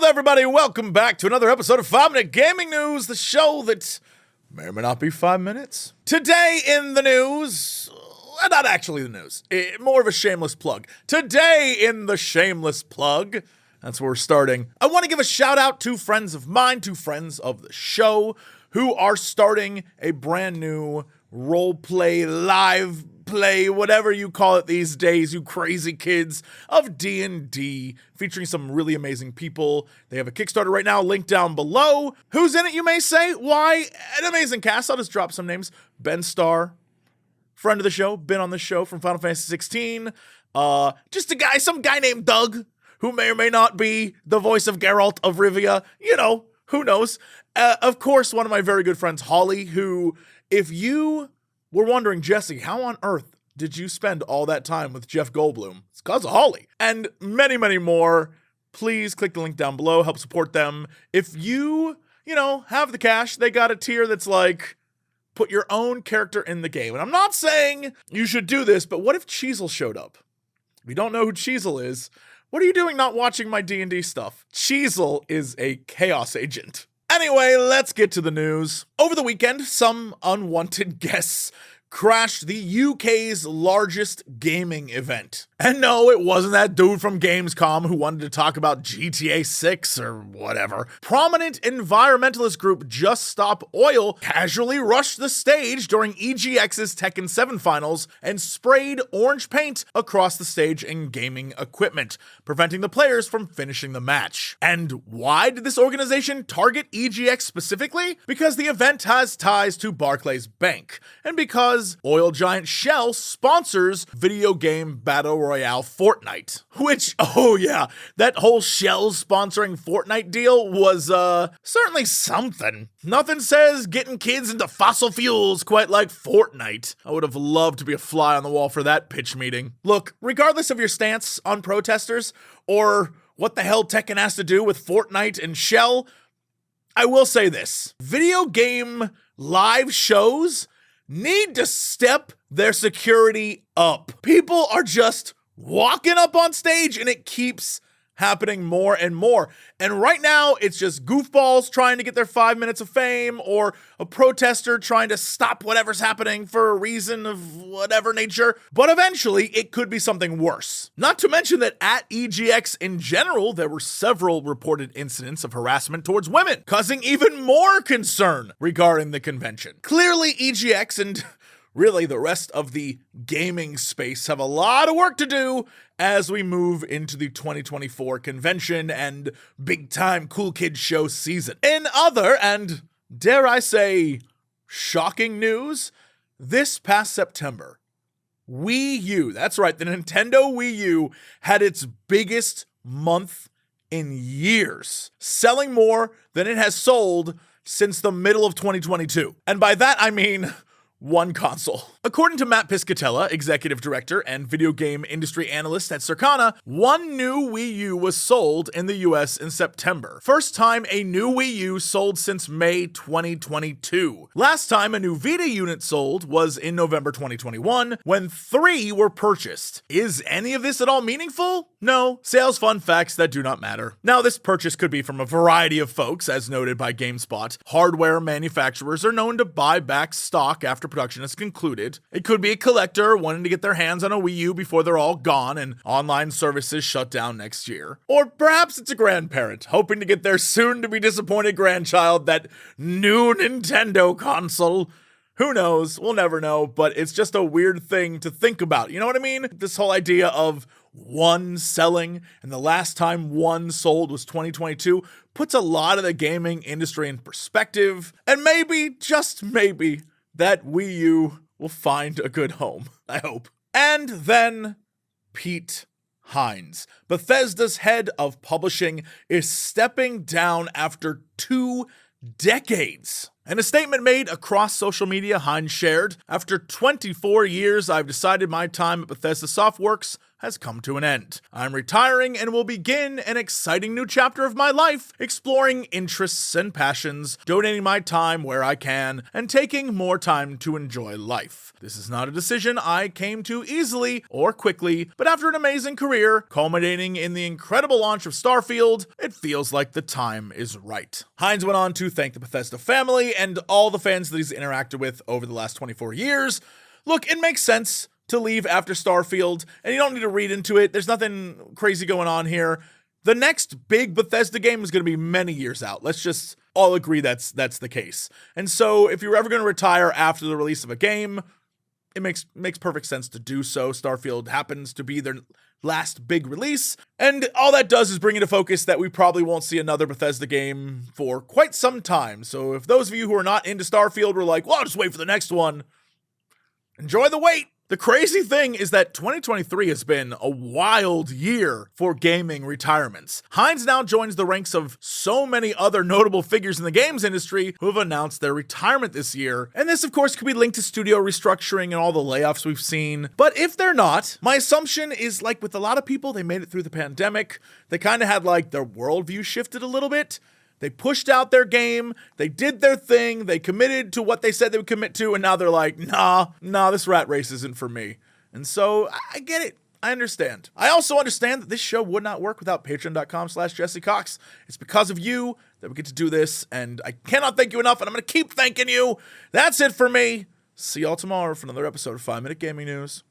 everybody, welcome back to another episode of 5 Minute Gaming News, the show that may or may not be 5 minutes. Today in the news, not actually the news, more of a shameless plug. Today in the shameless plug, that's where we're starting. I want to give a shout out to friends of mine, to friends of the show, who are starting a brand new roleplay, live play, whatever you call it these days, you crazy kids, of D&D, featuring some really amazing people. They have a Kickstarter right now, link down below. Who's in it, you may say? Why, an amazing cast. I'll just drop some names. Ben Starr, friend of the show, been on the show from Final Fantasy 16. Just some guy named Doug, who may or may not be the voice of Geralt of Rivia. You know, who knows? Of course, one of my very good friends, Holly, who, if you were wondering, Jesse, how on earth did you spend all that time with Jeff Goldblum? It's because of Holly. And many, many more. Please click the link down below, help support them. If you have the cash, they got a tier that's like, put your own character in the game. And I'm not saying you should do this, but what if Cheezel showed up? If you don't know who Cheezel is, what are you doing not watching my D&D stuff? Cheezel is a chaos agent. Anyway, let's get to the news. Over the weekend, some unwanted guests crashed the UK's largest gaming event. And no, it wasn't that dude from Gamescom who wanted to talk about GTA 6 or whatever. Prominent environmentalist group Just Stop Oil casually rushed the stage during EGX's Tekken 7 finals and sprayed orange paint across the stage and gaming equipment, preventing the players from finishing the match. And why did this organization target EGX specifically? Because the event has ties to Barclays Bank, and because oil giant Shell sponsors video game battle royale Fortnite. Which, oh yeah, that whole Shell sponsoring Fortnite deal was certainly something. Nothing says getting kids into fossil fuels quite like Fortnite. I would have loved to be a fly on the wall for that pitch meeting. Look, regardless of your stance on protesters or what the hell Tekken has to do with Fortnite and Shell, I will say this: video game live shows need to step their security up. People are just walking up on stage and it keeps happening more and more. And right now it's just goofballs trying to get their 5 minutes of fame, or a protester trying to stop whatever's happening for a reason of whatever nature. But eventually it could be something worse. Not to mention that at EGX in general, there were several reported incidents of harassment towards women, causing even more concern regarding the convention. Clearly EGX and really the rest of the gaming space have a lot of work to do as we move into the 2024 convention and big time cool kid show season. In other, and dare I say, shocking news, this past September, Wii U, that's right, the Nintendo Wii U had its biggest month in years, selling more than it has sold since the middle of 2022. And by that I mean one console. According to Matt Piscatella, executive director and video game industry analyst at Circana, one new Wii U was sold in the US in September. First time a new Wii U sold since May 2022. Last time a new Vita unit sold was in November 2021, when 3 were purchased. Is any of this at all meaningful? No. Sales fun facts that do not matter. Now, this purchase could be from a variety of folks, as noted by GameSpot. Hardware manufacturers are known to buy back stock after production is concluded. It could be a collector wanting to get their hands on a Wii U before they're all gone and online services shut down next year. Or perhaps it's a grandparent hoping to get their soon-to-be disappointed grandchild that new Nintendo console. Who knows? We'll never know, but it's just a weird thing to think about. You know what I mean? This whole idea of one selling, and the last time one sold was 2022, puts a lot of the gaming industry in perspective, and maybe, just maybe, that Wii U will find a good home, I hope. And then Pete Hines, Bethesda's head of publishing, is stepping down after 2 decades. In a statement made across social media, Hines shared, "After 24 years, I've decided my time at Bethesda Softworks has come to an end. I'm retiring and will begin an exciting new chapter of my life, exploring interests and passions, donating my time where I can, and taking more time to enjoy life. This is not a decision I came to easily or quickly, but after an amazing career, culminating in the incredible launch of Starfield, it feels like the time is right." Hines went on to thank the Bethesda family and all the fans that he's interacted with over the last 24 years. Look, it makes sense to leave after Starfield, and you don't need to read into it. There's nothing crazy going on here. The next big Bethesda game is going to be many years out. Let's just all agree that's the case. And so if you're ever going to retire after the release of a game, it makes perfect sense to do so. Starfield happens to be their last big release, and all that does is bring into focus that we probably won't see another Bethesda game for quite some time. So if those of you who are not into Starfield were like, well, I'll just wait for the next one, enjoy the wait. The crazy thing is that 2023 has been a wild year for gaming retirements. Hines now joins the ranks of so many other notable figures in the games industry who have announced their retirement this year. And this, of course, could be linked to studio restructuring and all the layoffs we've seen. But if they're not, my assumption is, like with a lot of people, they made it through the pandemic. They kind of had like their worldview shifted a little bit. They pushed out their game, they did their thing, they committed to what they said they would commit to, and now they're like, nah, this rat race isn't for me. And so, I get it. I understand. I also understand that this show would not work without patreon.com/Jesse Cox. It's because of you that we get to do this, and I cannot thank you enough, and I'm going to keep thanking you. That's it for me. See y'all tomorrow for another episode of 5 Minute Gaming News.